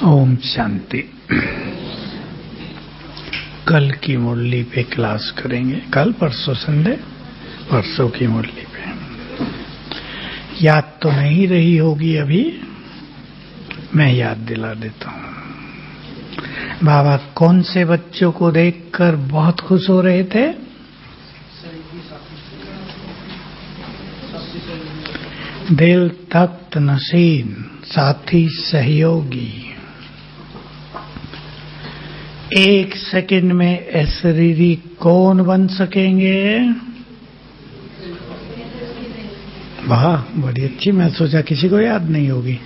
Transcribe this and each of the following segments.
ओम शांति। कल की मुरली पे क्लास करेंगे, कल परसों संडे, परसों की मुरली पे। याद तो नहीं रही होगी अभी, मैं याद दिला देता हूँ। बाबा कौन से बच्चों को देखकर बहुत खुश हो रहे थे? दिल तख्त नशीन, साथी सहयोगी। एक सेकंड में अशरीरी कौन बन सकेंगे? वाह, बड़ी अच्छी। मैं सोचा किसी को याद नहीं होगी।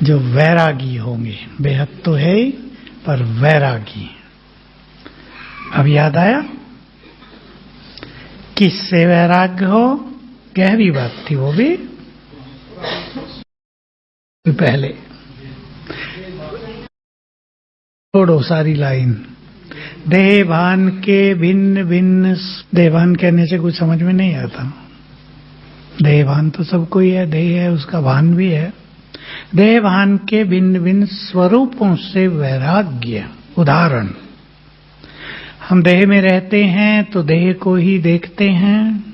जो वैरागी होंगे, बेहद तो है ही, पर वैरागी। अब याद आया किससे वैराग्य हो? गहरी बात थी वो भी। पहले छोड़ो सारी लाइन। देहभान के भिन्न भिन्न, देहभान कहने से कुछ समझ में नहीं आता। देहभान तो सबको ही है, देह है, उसका भान भी है। देहभान के भिन्न भिन्न स्वरूपों से वैराग्य। उदाहरण, हम देह में रहते हैं तो देह को ही देखते हैं,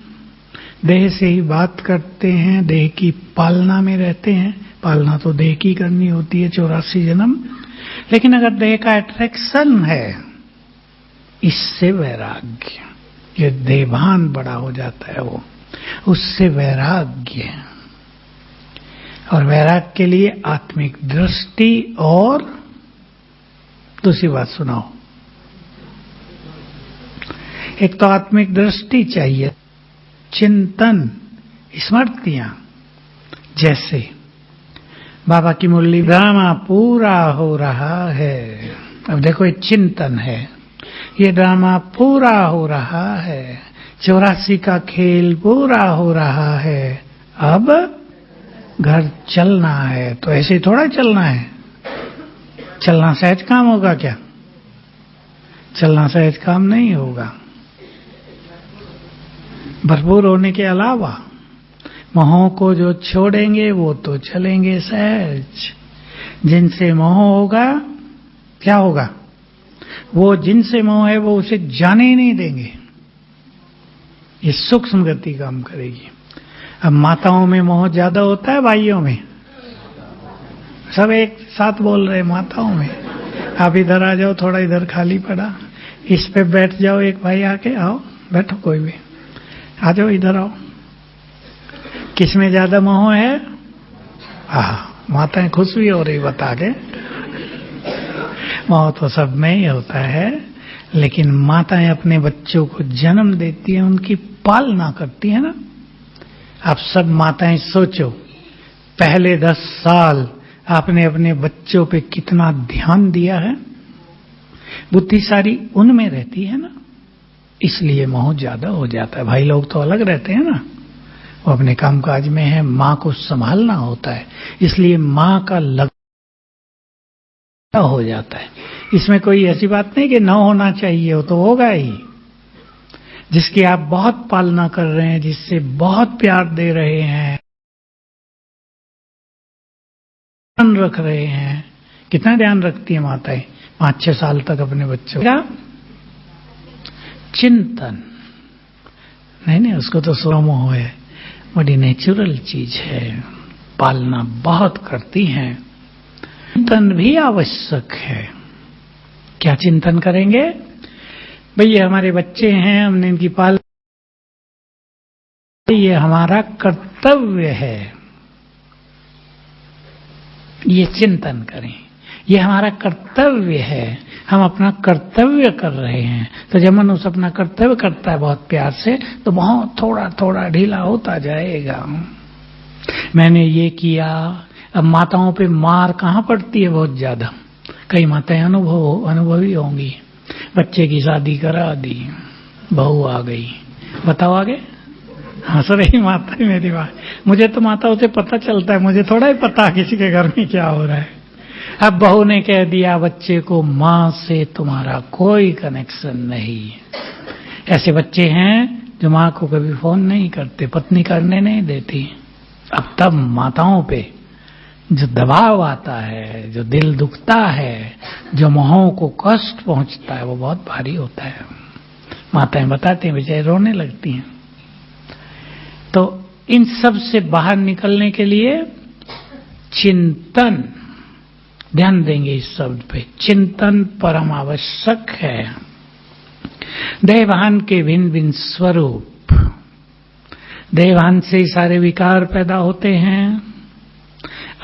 देह से ही बात करते हैं, देह की पालना में रहते हैं। पालना तो देह की करनी होती है 84 जन्म। लेकिन अगर देह का अट्रैक्शन है, इससे वैराग्य, ये देहभान बड़ा हो जाता है, वो उससे वैराग्य। और वैराग्य के लिए आत्मिक दृष्टि और दूसरी बात सुनाओ। एक तो आत्मिक दृष्टि चाहिए, चिंतन, स्मृतियां। जैसे बाबा की मुरली, ड्रामा पूरा हो रहा है। अब देखो, ये चिंतन है, ये ड्रामा पूरा हो रहा है, 84 का खेल पूरा हो रहा है, अब घर चलना है। तो ऐसे थोड़ा चलना है। चलना सहज काम होगा क्या? चलना सहज काम नहीं होगा। भरपूर होने के अलावा मोहों को जो छोड़ेंगे वो तो चलेंगे सहज। जिनसे मोह होगा, क्या होगा? वो जिनसे मोह है वो उसे जाने ही नहीं देंगे। ये सूक्ष्म गति काम करेगी। अब माताओं में मोह ज्यादा होता है, भाइयों में? सब एक साथ बोल रहे, माताओं में। आप इधर आ जाओ, थोड़ा इधर खाली पड़ा, इस पे बैठ जाओ। एक भाई आके, आओ बैठो, कोई भी आ जाओ, इधर आओ। किसमें ज्यादा मोह है? माताएं खुश भी हो रही बता के। मोह तो सब में ही होता है, लेकिन माताएं अपने बच्चों को जन्म देती हैं, उनकी पालना करती है ना। आप सब माताएं सोचो, पहले 10 साल आपने अपने बच्चों पे कितना ध्यान दिया है। बुद्धि सारी उनमें रहती है ना, इसलिए मोह ज्यादा हो जाता है। भाई लोग तो अलग रहते हैं ना, वो अपने कामकाज में है, माँ को संभालना होता है, इसलिए माँ का लग हो जाता है। इसमें कोई ऐसी बात नहीं कि न होना चाहिए, हो तो होगा ही। जिसकी आप बहुत पालना कर रहे हैं, जिससे बहुत प्यार दे रहे हैं, ध्यान रख रहे हैं। कितना ध्यान रखती है माताएं 5-6 साल तक अपने बच्चों का? चिंतन नहीं, उसको तो स्वमोह है, बड़ी नेचुरल चीज है। पालना बहुत करती हैं। चिंतन भी आवश्यक है। क्या चिंतन करेंगे? भैया हमारे बच्चे हैं, हमने इनकी पालना, ये हमारा कर्तव्य है, ये चिंतन करें। ये हमारा कर्तव्य है, हम अपना कर्तव्य कर रहे हैं। तो जब मनुष्य अपना कर्तव्य करता है बहुत प्यार से, तो बहुत थोड़ा थोड़ा ढीला होता जाएगा। मैंने ये किया। अब माताओं पे मार कहाँ पड़ती है? बहुत ज्यादा। कई माताएं अनुभवी होंगी। बच्चे की शादी करा दी, बहू आ गई, बताओ आगे। हंस रही माता ही मेरी बात। मुझे तो माताओं से पता चलता है, मुझे थोड़ा ही पता किसी के घर में क्या हो रहा है। अब बहू ने कह दिया बच्चे को, माँ से तुम्हारा कोई कनेक्शन नहीं। ऐसे बच्चे हैं जो माँ को कभी फोन नहीं करते, पत्नी करने नहीं देती। अब तब माताओं पे जो दबाव आता है, जो दिल दुखता है, जो मोहों को कष्ट पहुंचता है, वो बहुत भारी होता है। माताएं बताती हैं, बेचारी रोने लगती हैं। तो इन सब से बाहर निकलने के लिए चिंतन, ध्यान देंगे इस शब्द पे, चिंतन परम आवश्यक है। देवान के भिन्न भिन्न स्वरूप, देवान से ही सारे विकार पैदा होते हैं,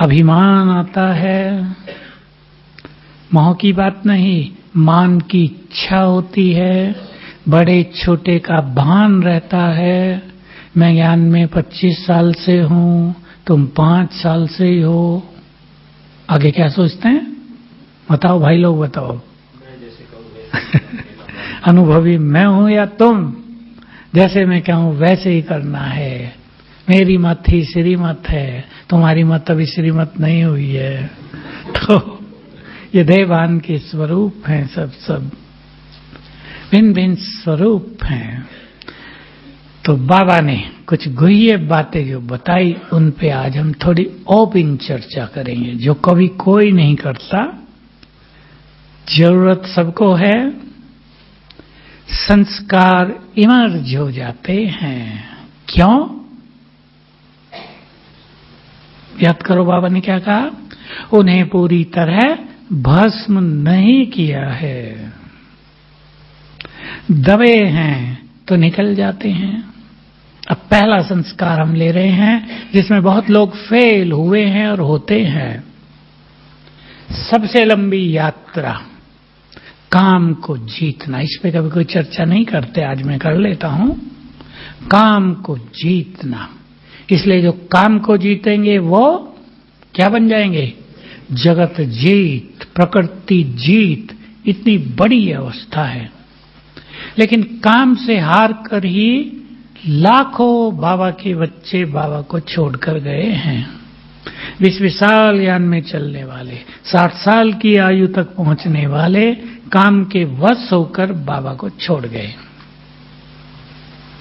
अभिमान आता है, मोह की बात नहीं, मान की इच्छा होती है, बड़े छोटे का भान रहता है। मैं ज्ञान में 25 साल से हूं, तुम 5 साल से ही हो। आगे क्या सोचते हैं? बताओ भाई लोग, बताओ। अनुभवी मैं हूं या तुम? जैसे मैं कहूं वैसे ही करना है। मेरी मत ही श्रीमत है, तुम्हारी मत अभी श्रीमत नहीं हुई है। तो ये देवान के स्वरूप हैं, सब भिन्न भिन्न स्वरूप हैं। तो बाबा ने कुछ गुह्य बातें जो बताई, उन पे आज हम थोड़ी ओपन चर्चा करेंगे, जो कभी कोई नहीं करता। जरूरत सबको है, संस्कार इमर्ज हो जाते हैं। क्यों? याद करो बाबा ने क्या कहा? उन्हें पूरी तरह भस्म नहीं किया है, दबे हैं तो निकल जाते हैं। अब पहला संस्कार हम ले रहे हैं जिसमें बहुत लोग फेल हुए हैं और होते हैं। सबसे लंबी यात्रा, काम को जीतना। इस पे कभी कोई चर्चा नहीं करते, आज मैं कर लेता हूं। काम को जीतना, इसलिए जो काम को जीतेंगे वो क्या बन जाएंगे? जगत जीत, प्रकृति जीत। इतनी बड़ी अवस्था है। लेकिन काम से हार कर ही लाखों बाबा के बच्चे बाबा को छोड़कर गए हैं। 20 साल यान में चलने वाले, 60 साल की आयु तक पहुंचने वाले काम के वश होकर बाबा को छोड़ गए।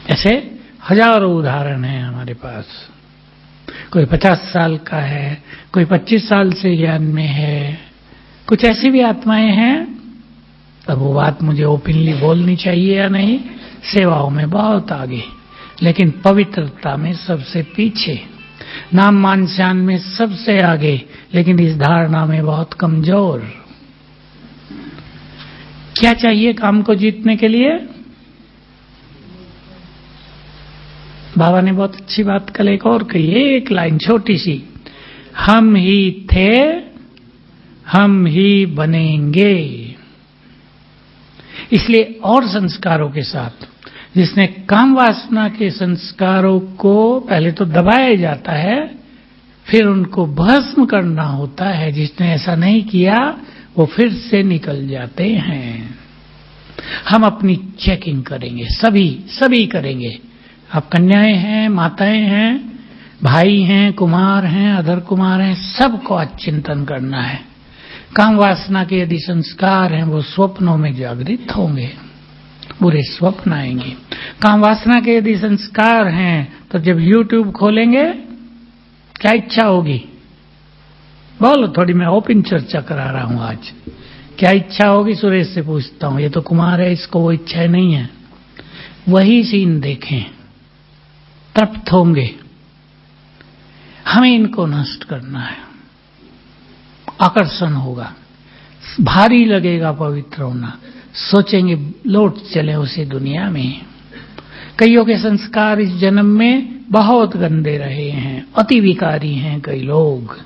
ऐसे हजारों उदाहरण हैं हमारे पास। कोई 50 साल का है, कोई 25 साल से ज्ञान में है। कुछ ऐसी भी आत्माएं हैं, अब वो बात मुझे ओपनली बोलनी चाहिए या नहीं, सेवाओं में बहुत आगे, लेकिन पवित्रता में सबसे पीछे, नाम मान शान में सबसे आगे, लेकिन इस धारणा में बहुत कमजोर। क्या चाहिए काम को जीतने के लिए? बाबा ने बहुत अच्छी बात कल एक और कही, एक लाइन छोटी सी, हम ही थे हम ही बनेंगे। इसलिए और संस्कारों के साथ, जिसने काम वासना के संस्कारों को पहले तो दबाया जाता है, फिर उनको भस्म करना होता है। जिसने ऐसा नहीं किया वो फिर से निकल जाते हैं। हम अपनी चेकिंग करेंगे, सभी करेंगे। अब कन्याएं हैं, माताएं हैं, भाई हैं, कुमार हैं, अधर कुमार हैं, सबको आज चिंतन करना है। काम वासना के यदि संस्कार हैं वो स्वप्नों में जागृत होंगे, बुरे स्वप्न आएंगे। काम वासना के यदि संस्कार हैं तो जब YouTube खोलेंगे क्या इच्छा होगी? बोलो, थोड़ी मैं ओपन चर्चा करा रहा हूं आज। क्या इच्छा होगी? सुरेश से पूछता हूं, ये तो कुमार है, इसको वो इच्छा नहीं है। वही सीन देखें, तृप्त होंगे। हमें इनको नष्ट करना है। आकर्षण होगा, भारी लगेगा पवित्र होना, सोचेंगे लौट चले उसी दुनिया में। कईयों के संस्कार इस जन्म में बहुत गंदे रहे हैं, अति विकारी हैं कई लोग।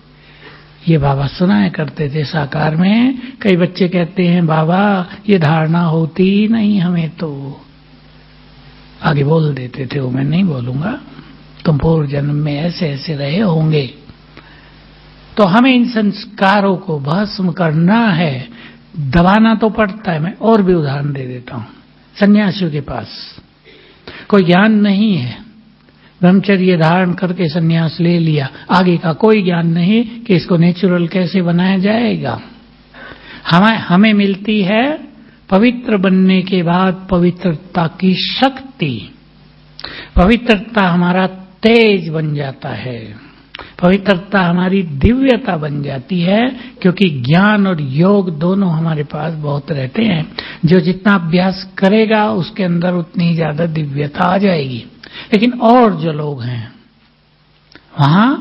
ये बाबा सुनाया करते थे साकार में। कई बच्चे कहते हैं बाबा ये धारणा होती ही नहीं हमें, तो आगे बोल देते थे, वो मैं नहीं बोलूंगा, तुम पूर्व जन्म में ऐसे ऐसे रहे होंगे। तो हमें इन संस्कारों को भस्म करना है, दबाना तो पड़ता है। मैं और भी उदाहरण दे देता हूं। सन्यासियों के पास कोई ज्ञान नहीं है, ब्रह्मचर्य धारण करके सन्यास ले लिया, आगे का कोई ज्ञान नहीं कि इसको नेचुरल कैसे बनाया जाएगा। हमें मिलती है पवित्र बनने के बाद पवित्रता की शक्ति। पवित्रता हमारा तेज बन जाता है। पवित्रता हमारी दिव्यता बन जाती है, क्योंकि ज्ञान और योग दोनों हमारे पास बहुत रहते हैं। जो जितना अभ्यास करेगा उसके अंदर उतनी ज्यादा दिव्यता आ जाएगी। लेकिन और जो लोग हैं वहां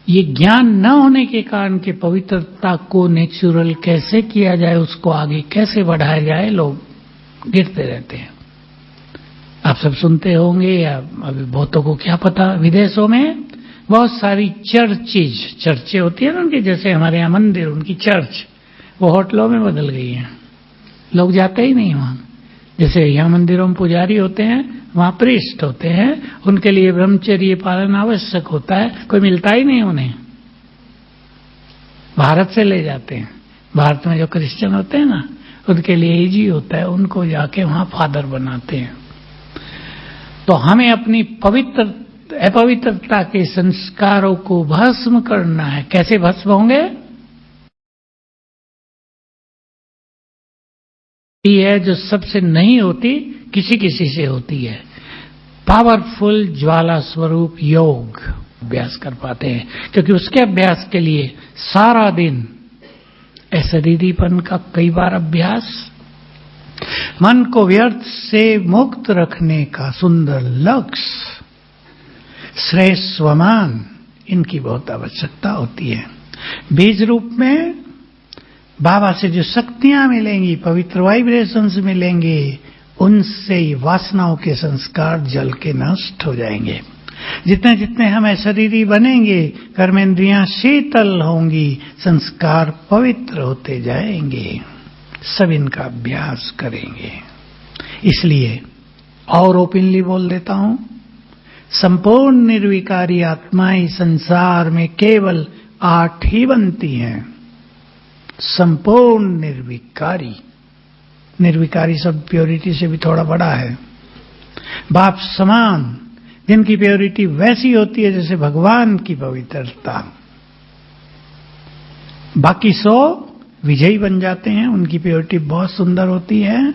ये ज्ञान न होने के कारण कि पवित्रता को नेचुरल कैसे किया जाए, उसको आगे कैसे बढ़ाया जाए, लोग गिरते रहते हैं। आप सब सुनते होंगे, या अभी बहुतों को क्या पता, विदेशों में बहुत सारी चर्चें होती है ना उनकी, जैसे हमारे यहाँ मंदिर, उनकी चर्च वो होटलों में बदल गई है। लोग जाते ही नहीं वहां। जैसे यहाँ मंदिरों में पुजारी होते हैं, वहां प्रीस्ट होते हैं, उनके लिए ब्रह्मचर्य पालन आवश्यक होता है, कोई मिलता ही नहीं उन्हें। भारत से ले जाते हैं, भारत में जो क्रिश्चियन होते हैं ना, उनके लिए इजी होता है, उनको जाके वहां फादर बनाते हैं। तो हमें अपनी अपवित्रता के संस्कारों को भस्म करना है। कैसे भस्म होंगे? ये है जो सबसे नहीं होती, किसी किसी से होती है। पावरफुल ज्वाला स्वरूप योग अभ्यास कर पाते हैं, क्योंकि उसके अभ्यास के लिए सारा दिन अशरीरीपन का कई बार अभ्यास, मन को व्यर्थ से मुक्त रखने का सुंदर लक्ष्य, श्रेष्ठ स्वमान, इनकी बहुत आवश्यकता होती है। बीज रूप में बाबा से जो शक्तियां मिलेंगी, पवित्र वाइब्रेशंस मिलेंगे, उनसे ही वासनाओं के संस्कार जल के नष्ट हो जाएंगे। जितने जितने हम अशरीरी बनेंगे, कर्मेंद्रियां शीतल होंगी, संस्कार पवित्र होते जाएंगे। सब इनका अभ्यास करेंगे। इसलिए और ओपनली बोल देता हूं, संपूर्ण निर्विकारी आत्माएं संसार में केवल 8 ही बनती हैं। संपूर्ण निर्विकारी, निर्विकारी शब्द प्योरिटी से भी थोड़ा बड़ा है। बाप समान, जिनकी प्योरिटी वैसी होती है जैसे भगवान की पवित्रता। बाकी 100 विजयी बन जाते हैं, उनकी प्योरिटी बहुत सुंदर होती है।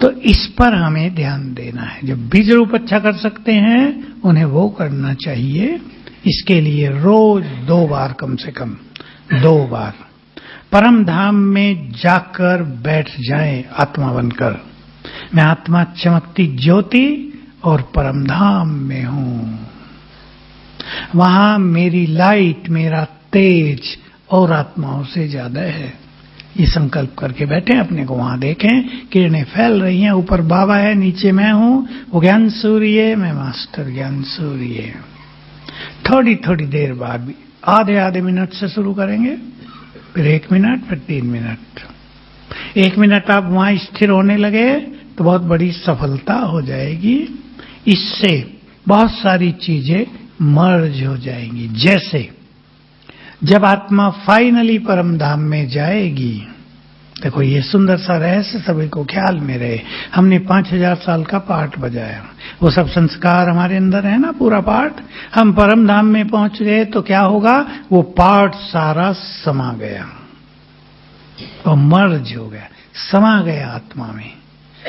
तो इस पर हमें ध्यान देना है। जो बीज रूप अच्छा कर सकते हैं उन्हें वो करना चाहिए। इसके लिए रोज 2 बार, कम से कम 2 बार परम धाम में जाकर बैठ जाएं आत्मा बनकर। मैं आत्मा चमकती ज्योति और परम धाम में हूं। वहां मेरी लाइट, मेरा तेज और आत्माओं से ज्यादा है। ये संकल्प करके बैठे, अपने को वहां देखें, किरणें फैल रही हैं, ऊपर बाबा है, नीचे मैं हूं, वो ज्ञान सूर्य, मैं मास्टर ज्ञान सूर्य। थोड़ी थोड़ी देर बाद भी आधे मिनट से शुरू करेंगे, फिर 1 मिनट, फिर 3 मिनट। 1 मिनट आप वहां स्थिर होने लगे तो बहुत बड़ी सफलता हो जाएगी। इससे बहुत सारी चीजें मर्ज हो जाएंगी। जैसे जब आत्मा फाइनली परम धाम में जाएगी, देखो ये सुंदर सा रहस्य सभी को ख्याल में रहे। हमने 5000 साल का पाठ बजाया, वो सब संस्कार हमारे अंदर है ना, पूरा पाठ। हम परम धाम में पहुंच गए तो क्या होगा? वो पाठ सारा समा गया, वो मर्ज हो गया, समा गया आत्मा में।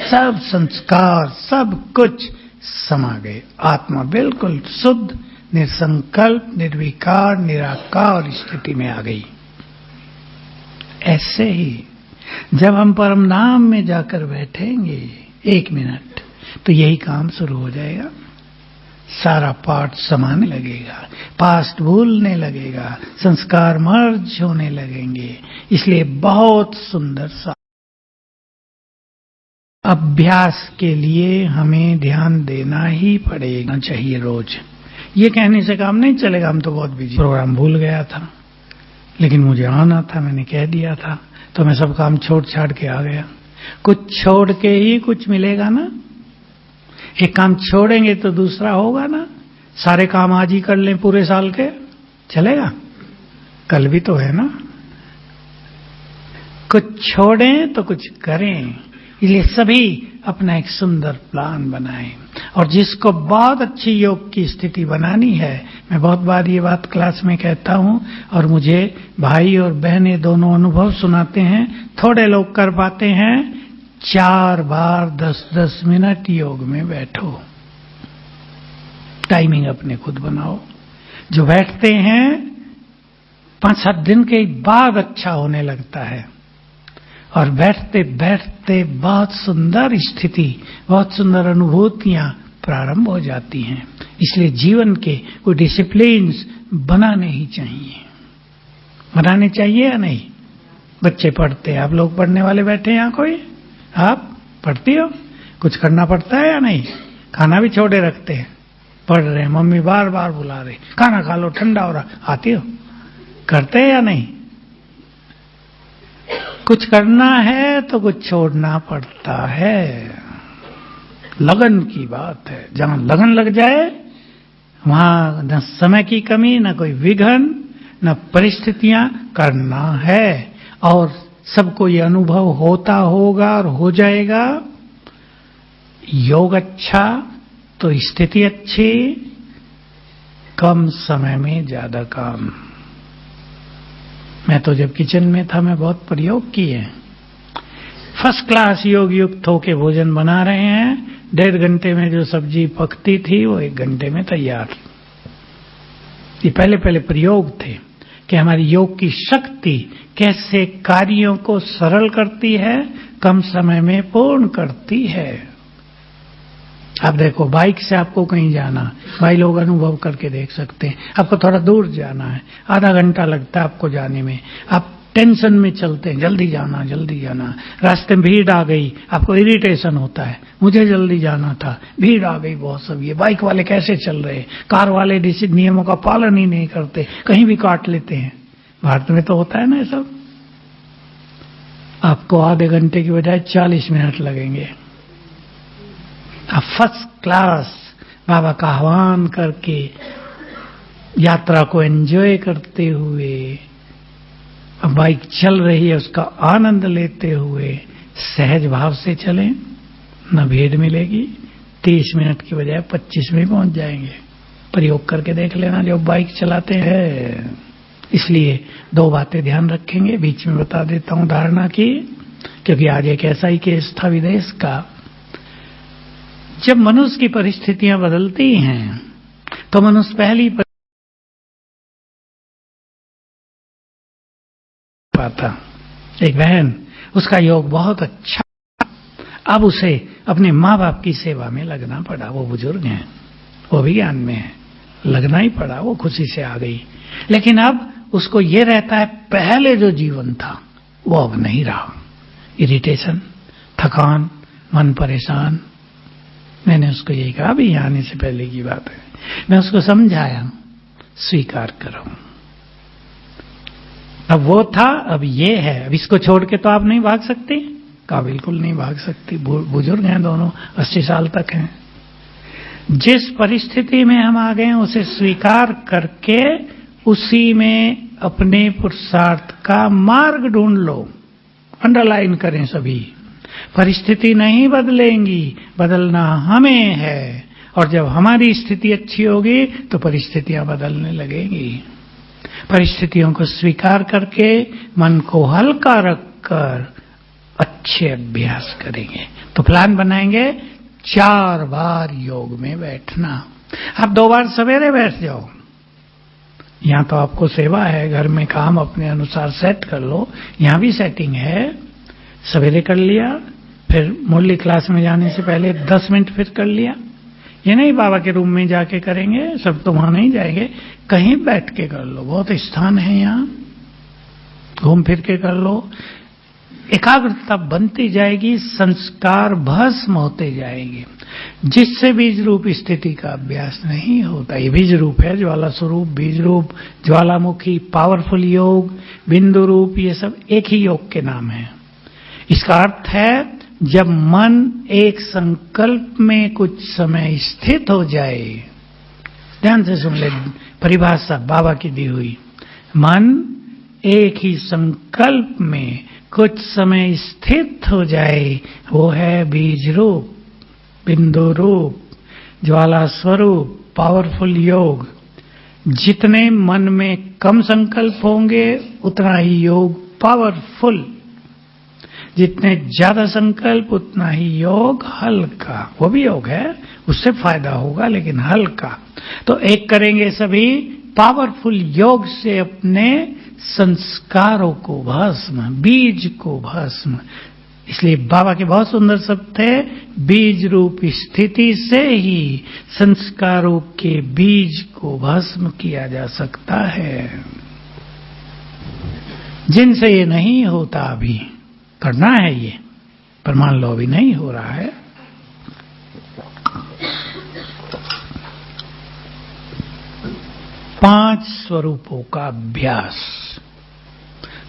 सब संस्कार, सब कुछ समा गए। आत्मा बिल्कुल शुद्ध, निसंकल्प, निर्विकार, निराकार स्थिति में आ गई। ऐसे ही जब हम परम धाम में जाकर बैठेंगे 1 मिनट, तो यही काम शुरू हो जाएगा। सारा पाठ समाने लगेगा, पास्ट भूलने लगेगा, संस्कार मर्ज होने लगेंगे। इसलिए बहुत सुंदर सा अभ्यास के लिए हमें ध्यान देना ही पड़ेगा चाहिए रोज। ये कहने से काम नहीं चलेगा, हम तो बहुत बिजी, प्रोग्राम भूल गया था, लेकिन मुझे आना था, मैंने कह दिया था, तो मैं सब काम छोड़ छाड़ के आ गया। कुछ छोड़ के ही कुछ मिलेगा ना। एक काम छोड़ेंगे तो दूसरा होगा ना। सारे काम आज ही कर लें पूरे साल के, चलेगा? कल भी तो है ना। कुछ छोड़ें तो कुछ करें। इसलिए सभी अपना एक सुंदर प्लान बनाएं। और जिसको बहुत अच्छी योग की स्थिति बनानी है, मैं बहुत बार ये बात क्लास में कहता हूं, और मुझे भाई और बहनें दोनों अनुभव सुनाते हैं। थोड़े लोग कर पाते हैं, 4 बार 10-10 मिनट योग में बैठो। टाइमिंग अपने खुद बनाओ। जो बैठते हैं 5-7 दिन के बाद अच्छा होने लगता है, और बैठते बैठते बहुत सुंदर स्थिति, बहुत सुंदर अनुभूतियां प्रारंभ हो जाती हैं। इसलिए जीवन के कोई डिसिप्लिन्स बनाने ही चाहिए। बनाने चाहिए या नहीं? बच्चे पढ़ते हैं, आप लोग पढ़ने वाले बैठे हैं यहाँ कोई? आप पढ़ती हो? कुछ करना पड़ता है या नहीं? खाना भी छोड़े रखते हैं, पढ़ रहे हैं, मम्मी बार बार बुला रही, खाना खा लो ठंडा हो रहा, आती हो? करते हैं या नहीं? कुछ करना है तो कुछ छोड़ना पड़ता है। लगन की बात है, जहां लगन लग जाए वहां न समय की कमी, न कोई विघ्न, न परिस्थितियां, करना है। और सबको ये अनुभव होता होगा और हो जाएगा। योग अच्छा तो स्थिति अच्छी, कम समय में ज्यादा काम। मैं तो जब किचन में था मैं बहुत प्रयोग किए। फर्स्ट क्लास योग युक्त होके भोजन बना रहे हैं, 1.5 घंटे में जो सब्जी पकती थी वो 1 घंटे में तैयार। ये पहले पहले प्रयोग थे कि हमारी योग की शक्ति कैसे कार्यों को सरल करती है, कम समय में पूर्ण करती है। आप देखो, बाइक से आपको कहीं जाना, भाई लोग अनुभव करके देख सकते हैं। आपको थोड़ा दूर जाना है, आधा घंटा लगता है आपको जाने में, आप टेंशन में चलते हैं, जल्दी जाना जल्दी जाना। रास्ते में भीड़ आ गई, आपको इरिटेशन होता है, मुझे जल्दी जाना था, भीड़ आ गई बहुत। सब ये बाइक वाले कैसे चल रहे हैं, कार वाले नियमों का पालन ही नहीं करते, कहीं भी काट लेते हैं। भारत में तो होता है ना ये सब। आपको आधे घंटे की बजाय 40 मिनट लगेंगे। आप फर्स्ट क्लास बाबा का आह्वान करके यात्रा को एंजॉय करते हुए, अब बाइक चल रही है उसका आनंद लेते हुए सहज भाव से चलें, न भीड़ मिलेगी। 30 मिनट की बजाय 25 में पहुंच जाएंगे। प्रयोग करके देख लेना जो बाइक चलाते हैं। इसलिए 2 बातें ध्यान रखेंगे, बीच में बता देता हूं धारणा की, क्योंकि आज एक ऐसा ही केस था विदेश का। जब मनुष्य की परिस्थितियां बदलती हैं तो मनुष्य पहली पाता। एक बहन, उसका योग बहुत अच्छा, अब उसे अपने माँ बाप की सेवा में लगना पड़ा। वो बुजुर्ग हैं, वो भी ज्ञान में है, लगना ही पड़ा। वो खुशी से आ गई, लेकिन अब उसको ये रहता है पहले जो जीवन था वो अब नहीं रहा। इरिटेशन, थकान, मन परेशान। मैंने उसको यही कहा, अभी आने से पहले की बात है, मैं उसको समझाया स्वीकार करो। अब वो था, अब ये है। अब इसको छोड़ के तो आप नहीं भाग सकते। कहा बिल्कुल नहीं भाग सकती, बुजुर्ग हैं दोनों, 80 साल तक हैं। जिस परिस्थिति में हम आ गए हैं उसे स्वीकार करके उसी में अपने पुरुषार्थ का मार्ग ढूंढ लो। अंडरलाइन करें सभी, परिस्थिति नहीं बदलेंगी, बदलना हमें है। और जब हमारी स्थिति अच्छी होगी तो परिस्थितियां बदलने लगेंगी। परिस्थितियों को स्वीकार करके मन को हल्का रखकर अच्छे अभ्यास करेंगे। तो प्लान बनाएंगे 4 बार योग में बैठना। आप 2 बार सवेरे बैठ जाओ, यहां तो आपको सेवा है, घर में काम अपने अनुसार सेट कर लो, यहां भी सेटिंग है। सवेरे कर लिया, फिर मुरली क्लास में जाने से पहले 10 मिनट फिर कर लिया। ये नहीं बाबा के रूम में जाके करेंगे, सब तो वहां नहीं जाएंगे, कहीं बैठ के कर लो, बहुत स्थान है यहाँ, घूम फिर के कर लो। एकाग्रता बनती जाएगी, संस्कार भस्म होते जाएंगे, जिससे बीज रूप स्थिति का अभ्यास नहीं होता। ये बीज रूप है, ज्वाला स्वरूप, बीज रूप, ज्वालामुखी, पावरफुल योग, बिंदु रूप, ये सब एक ही योग के नाम है। इसका अर्थ है जब मन एक संकल्प में कुछ समय स्थित हो जाए। ध्यान से सुन ले परिभाषा बाबा की दी हुई। मन एक ही संकल्प में कुछ समय स्थित हो जाए, वो है बीज रूप, बिंदु रूप, ज्वाला स्वरूप, पावरफुल योग। जितने मन में कम संकल्प होंगे उतना ही योग पावरफुल, जितने ज्यादा संकल्प उतना ही योग हल्का। वो भी योग है, उससे फायदा होगा लेकिन हल्का। तो एक करेंगे सभी, पावरफुल योग से अपने संस्कारों को भस्म, बीज को भस्म। इसलिए बाबा के बहुत सुंदर शब्द थे, बीज रूप स्थिति से ही संस्कारों के बीज को भस्म किया जा सकता है। जिनसे ये नहीं होता, अभी करना है ये, पर मान लो अभी नहीं हो रहा है। पांच स्वरूपों का अभ्यास।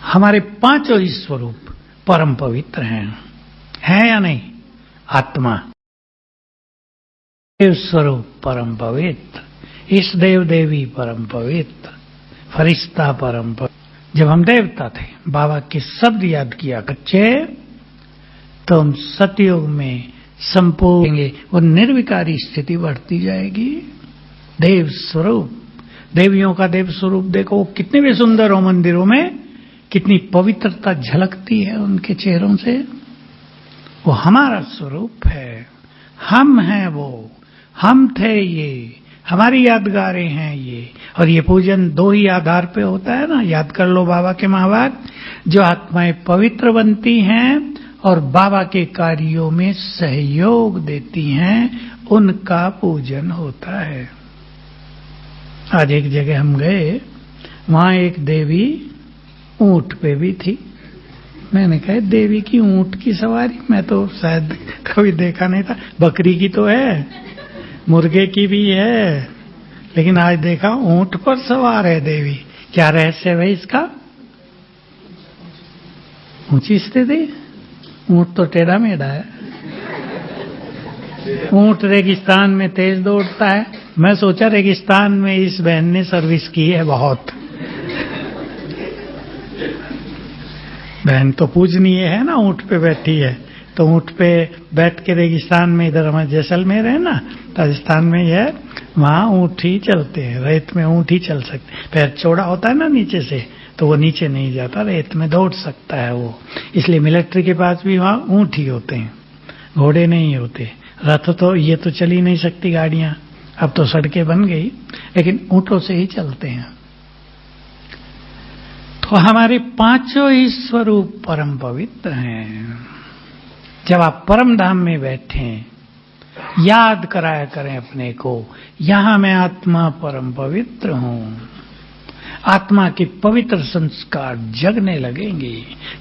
हमारे पांचों ही स्वरूप परम पवित्र हैं या नहीं? आत्मा देव स्वरूप परम पवित्र, इस देव देवी परम पवित्र, फरिश्ता परम पवित्र। जब हम देवता थे, बाबा के शब्द याद किया कच्चे, तो हम सतयुग में संपूर्ण वो निर्विकारी स्थिति बढ़ती जाएगी। देव स्वरूप, देवियों का देव स्वरूप देखो, कितने भी सुंदर हो मंदिरों में, कितनी पवित्रता झलकती है उनके चेहरों से। वो हमारा स्वरूप है, हम हैं वो, हम थे ये, हमारी यादगारें हैं ये। और ये पूजन दो ही आधार पे होता है ना, याद कर लो बाबा के महावाक्य, जो आत्माएं पवित्र बनती हैं और बाबा के कार्यों में सहयोग देती हैं, उनका पूजन होता है। आज एक जगह हम गए, वहां एक देवी ऊंट पे भी थी। मैंने कहा देवी की ऊंट की सवारी, मैं तो शायद कभी देखा नहीं था। बकरी की तो है, मुर्गे की भी है, लेकिन आज देखा ऊंट पर सवार है देवी। क्या रहस्य है इसका? ऊंची स्थिति, ऊंट तो टेढ़ा मेढ़ा है। ऊंट रेगिस्तान में तेज दौड़ता है। मैं सोचा रेगिस्तान में इस बहन ने सर्विस की है बहुत। बहन तो पूजनीय है ना, ऊंट पे बैठी है, तो ऊंट पे बैठ के रेगिस्तान में, इधर हमारे जैसलमेर है ना, राजस्थान में है, वहां ऊंट ही चलते हैं, रेत में ऊंट ही चल सकते। पैर चौड़ा होता है ना नीचे से, तो वो नीचे नहीं जाता, रेत में दौड़ सकता है वो। इसलिए मिलिट्री के पास भी वहां ऊंट ही होते हैं, घोड़े नहीं होते। रथ तो ये तो चल ही नहीं सकती गाड़ियां, अब तो सड़कें बन गई, लेकिन ऊंटों से ही चलते हैं। तो हमारे पांचों ही स्वरूप परम पवित्र हैं। जब आप परम धाम में बैठे, याद कराया करें अपने को, यहां मैं आत्मा परम पवित्र हूं। आत्मा के पवित्र संस्कार जगने लगेंगे,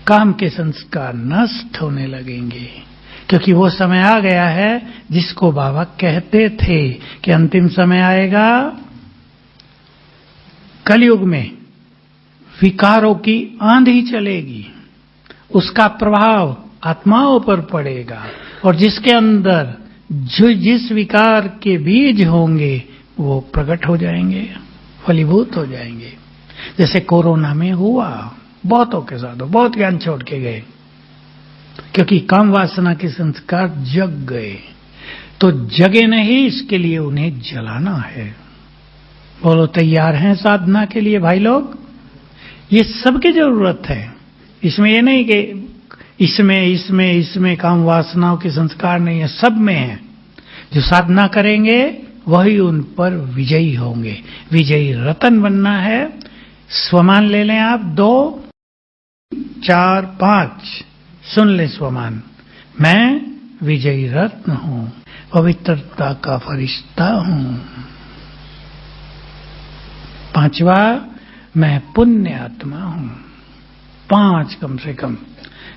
काम के संस्कार नष्ट होने लगेंगे, क्योंकि वो समय आ गया है जिसको बाबा कहते थे कि अंतिम समय आएगा, कलयुग में विकारों की आंधी चलेगी, उसका प्रभाव आत्माओं पर पड़ेगा, और जिसके अंदर जो जिस विकार के बीज होंगे वो प्रकट हो जाएंगे, फलीभूत हो जाएंगे। जैसे कोरोना में हुआ, बहुतों के साथ बहुत ज्ञान छोड़ के गए, क्योंकि काम वासना के संस्कार जग गए। तो जगे नहीं, इसके लिए उन्हें जलाना है। बोलो तैयार हैं साधना के लिए भाई लोग? ये सबकी जरूरत है। इसमें ये नहीं कि इसमें काम वासनाओं के संस्कार नहीं है, सब में है। जो साधना करेंगे वही उन पर विजयी होंगे। विजयी रतन बनना है। स्वमान ले लें आप, 2, 4, 5 सुन ले स्वमान। मैं विजयी रत्न हूं, पवित्रता का फरिश्ता हूं। 5वां, मैं पुण्य आत्मा हूं। 5 कम से कम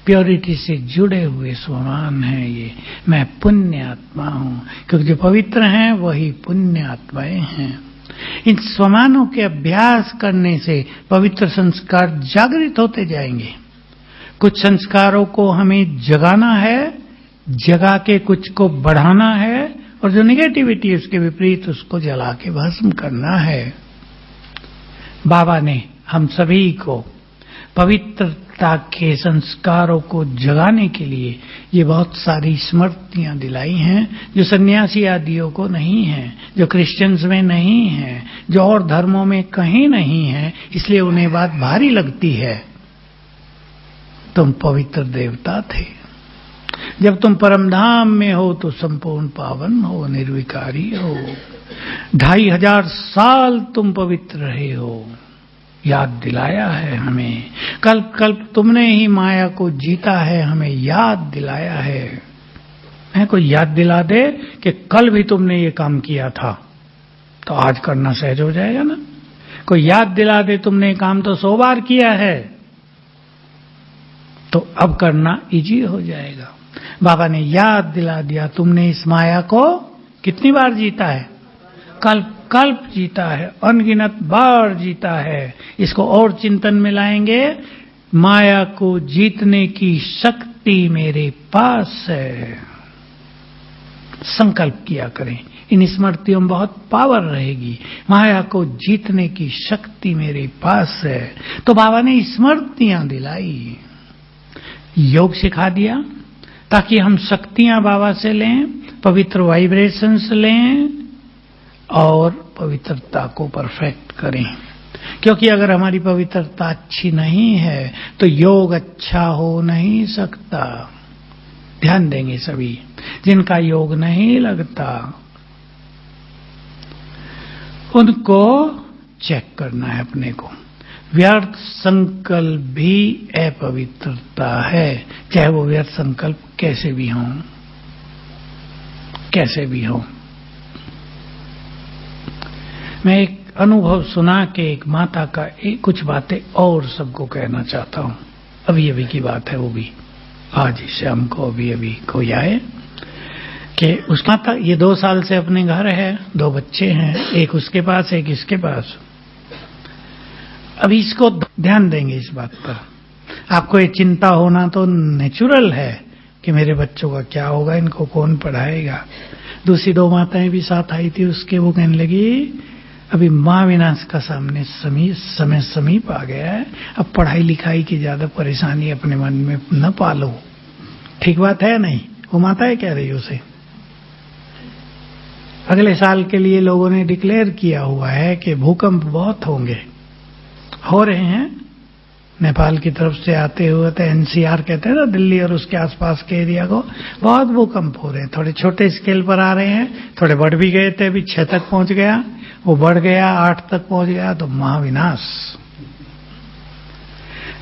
प्योरिटी से जुड़े हुए स्वमान हैं ये। मैं पुण्य आत्मा हूं, क्योंकि जो पवित्र हैं वही पुण्य आत्माएं हैं। इन स्वमानों के अभ्यास करने से पवित्र संस्कार जागृत होते जाएंगे। कुछ संस्कारों को हमें जगाना है, जगा के कुछ को बढ़ाना है, और जो निगेटिविटी उसके विपरीत उसको जला के भस्म करना है। बाबा ने हम सभी को पवित्रता के संस्कारों को जगाने के लिए ये बहुत सारी स्मृतियां दिलाई हैं, जो सन्यासी आदियों को नहीं है, जो क्रिश्चियंस में नहीं है, जो और धर्मों में कहीं नहीं है। इसलिए उन्हें बात भारी लगती है। तुम पवित्र देवता थे, जब तुम परमधाम में हो तो संपूर्ण पावन हो, निर्विकारी हो। 2500 साल तुम पवित्र रहे हो, याद दिलाया है हमें। कल्प कल्प तुमने ही माया को जीता है, हमें याद दिलाया है। कोई याद दिला दे कि कल भी तुमने ये काम किया था तो आज करना सहज हो जाएगा ना। कोई याद दिला दे तुमने काम तो 100 बार किया है तो अब करना इजी हो जाएगा। बाबा ने याद दिला दिया, तुमने इस माया को कितनी बार जीता है? कल्प कल्प जीता है, अनगिनत बार जीता है। इसको और चिंतन में लाएंगे, माया को जीतने की शक्ति मेरे पास है। संकल्प किया करें, इन स्मृतियों में बहुत पावर रहेगी। माया को जीतने की शक्ति मेरे पास है। तो बाबा ने स्मृतियां दिलाई, योग सिखा दिया ताकि हम शक्तियां बाबा से लें, पवित्र वाइब्रेशंस लें और पवित्रता को परफेक्ट करें। क्योंकि अगर हमारी पवित्रता अच्छी नहीं है तो योग अच्छा हो नहीं सकता। ध्यान देंगे सभी जिनका योग नहीं लगता, उनको चेक करना है अपने को। व्यर्थ संकल्प भी अपवित्रता है, चाहे वो व्यर्थ संकल्प कैसे भी हों, कैसे भी हों। मैं एक अनुभव सुना के एक माता का कुछ बातें और सबको कहना चाहता हूं। अभी की बात है, वो भी आज शाम को अभी कोई आए कि उस माता ये 2 साल से अपने घर है, 2 बच्चे हैं, एक उसके पास एक इसके पास। अभी इसको ध्यान देंगे इस बात पर। आपको ये चिंता होना तो नेचुरल है कि मेरे बच्चों का क्या होगा, इनको कौन पढ़ाएगा। दूसरी 2 माताएं भी साथ आई थी उसके, वो कहने लगी अभी माँ विनाश का समय समीप आ गया है, अब पढ़ाई लिखाई की ज्यादा परेशानी अपने मन में न पालो। ठीक बात है नहीं? वो माताएं कह रही उसे। अगले साल के लिए लोगों ने डिक्लेयर किया हुआ है कि भूकंप बहुत होंगे, हो रहे हैं। नेपाल की तरफ से आते हुए तो एनसीआर कहते हैं ना, दिल्ली और उसके आसपास के एरिया को बहुत भूकंप हो रहे हैं। थोड़े छोटे स्केल पर आ रहे हैं, थोड़े बढ़ भी गए थे, अभी 6 तक पहुंच गया, वो बढ़ गया 8 तक पहुंच गया, तो महाविनाश।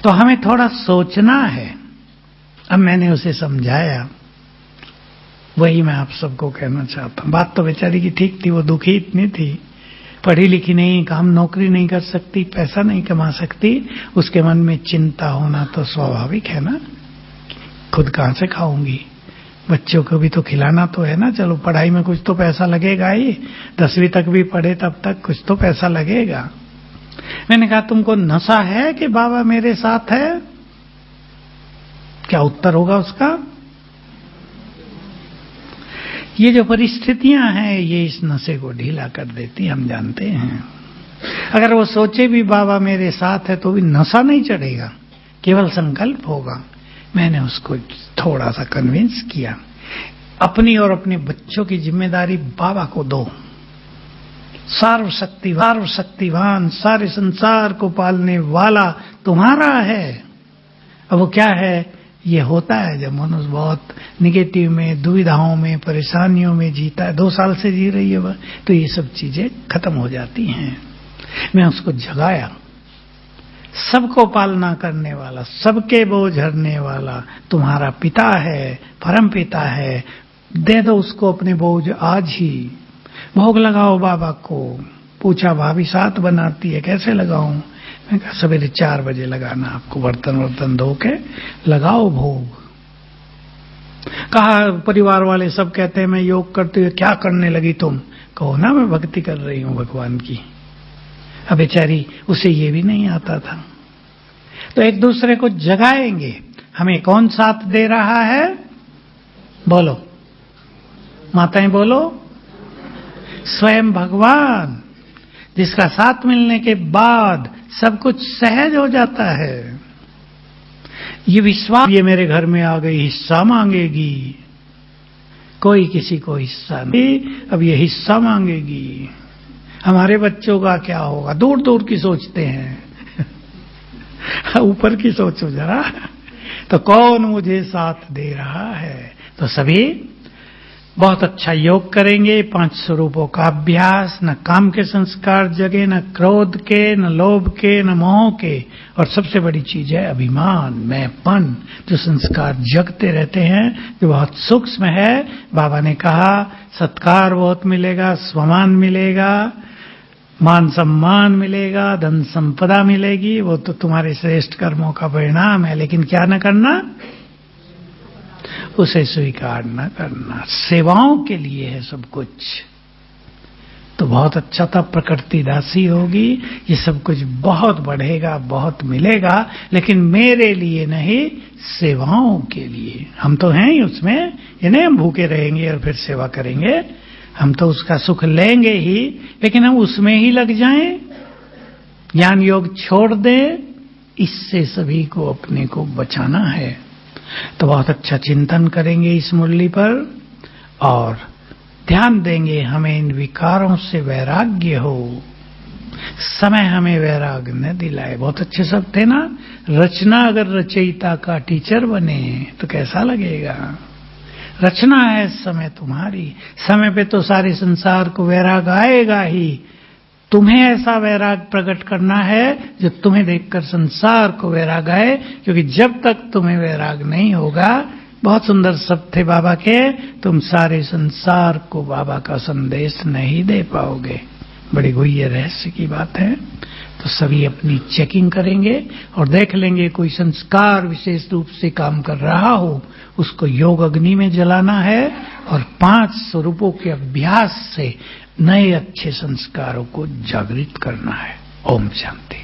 तो हमें थोड़ा सोचना है। अब मैंने उसे समझाया, वही मैं आप सबको कहना चाहता हूं। बात तो बेचारी की ठीक थी, वो दुखी इतनी थी, पढ़ी लिखी नहीं, काम नौकरी नहीं कर सकती, पैसा नहीं कमा सकती, उसके मन में चिंता होना तो स्वाभाविक है ना। खुद कहां से खाऊंगी, बच्चों को भी तो खिलाना तो है ना। चलो पढ़ाई में कुछ तो पैसा लगेगा ही, 10वीं तक भी पढ़े तब तक कुछ तो पैसा लगेगा। मैंने कहा तुमको नशा है कि बाबा मेरे साथ है? क्या उत्तर होगा उसका? ये जो परिस्थितियां हैं ये इस नशे को ढीला कर देती, हम जानते हैं। अगर वो सोचे भी बाबा मेरे साथ है तो भी नशा नहीं चढ़ेगा, केवल संकल्प होगा। मैंने उसको थोड़ा सा कन्विंस किया, अपनी और अपने बच्चों की जिम्मेदारी बाबा को दो। सर्वशक्तिवान सारे संसार को पालने वाला तुम्हारा है। अब वो क्या है, ये होता है जब मनुष्य बहुत निगेटिव में, दुविधाओं में, परेशानियों में जीता है। 2 साल से जी रही है वह, तो ये सब चीजें खत्म हो जाती हैं। मैं उसको जगाया, सबको पालना करने वाला, सबके बोझ हरने वाला तुम्हारा पिता है, परम पिता है। दे दो उसको अपने बोझ आज ही। भोग लगाओ बाबा को। पूछा भाभी साथ बनाती है, कैसे लगाऊं? मैं कहा सवेरे 4 बजे लगाना, आपको बर्तन धो के लगाओ भोग। कहा परिवार वाले सब कहते हैं मैं योग करती हूँ, क्या करने लगी तुम? कहो ना मैं भक्ति कर रही हूँ भगवान की। अब बेचारी उसे ये भी नहीं आता था। तो एक दूसरे को जगाएंगे। हमें कौन साथ दे रहा है? बोलो माताएं, बोलो। स्वयं भगवान, जिसका साथ मिलने के बाद सब कुछ सहज हो जाता है। ये विश्वास, ये मेरे घर में आ गई, हिस्सा मांगेगी। कोई किसी को हिस्सा नहीं, अब ये हिस्सा मांगेगी। हमारे बच्चों का क्या होगा? दूर दूर की सोचते हैं, ऊपर की सोचो जरा। तो कौन मुझे साथ दे रहा है? तो सभी बहुत अच्छा योग करेंगे, 5 स्वरूपों का अभ्यास, न काम के संस्कार जगे, न क्रोध के, न लोभ के, न मोह के, और सबसे बड़ी चीज है अभिमान, मैंपन, जो संस्कार जगते रहते हैं, जो बहुत सूक्ष्म है। बाबा ने कहा सत्कार बहुत मिलेगा, स्वमान मिलेगा, मान सम्मान मिलेगा, धन संपदा मिलेगी, वो तो तुम्हारे श्रेष्ठ कर्मों का परिणाम है, लेकिन क्या न करना, उसे स्वीकार न करना। सेवाओं के लिए है सब कुछ। तो बहुत अच्छा था, प्रकृति दासी होगी, ये सब कुछ बहुत बढ़ेगा, बहुत मिलेगा, लेकिन मेरे लिए नहीं, सेवाओं के लिए। हम तो हैं ही उसमें, ये नहीं हम भूखे रहेंगे और फिर सेवा करेंगे, हम तो उसका सुख लेंगे ही, लेकिन हम उसमें ही लग जाएं, ज्ञान योग छोड़ दें, इससे सभी को अपने को बचाना है। तो बहुत अच्छा चिंतन करेंगे इस मुरली पर और ध्यान देंगे हमें इन विकारों से वैराग्य हो। समय हमें वैराग्य न दिलाए। बहुत अच्छे सब थे ना, रचना अगर रचयिता का टीचर बने तो कैसा लगेगा। रचना है समय तुम्हारी, समय पे तो सारे संसार को वैराग आएगा ही। तुम्हें ऐसा वैराग प्रकट करना है जो तुम्हें देखकर संसार को वैराग आए, क्योंकि जब तक तुम्हें वैराग नहीं होगा, बहुत सुंदर शब्द थे बाबा के, तुम सारे संसार को बाबा का संदेश नहीं दे पाओगे। बड़ी गुह्य रहस्य की बात है। तो सभी अपनी चेकिंग करेंगे और देख लेंगे कोई संस्कार विशेष रूप से काम कर रहा हो, उसको योग अग्नि में जलाना है और 5 स्वरूपों के अभ्यास से नए अच्छे संस्कारों को जागृत करना है। ओम शांति।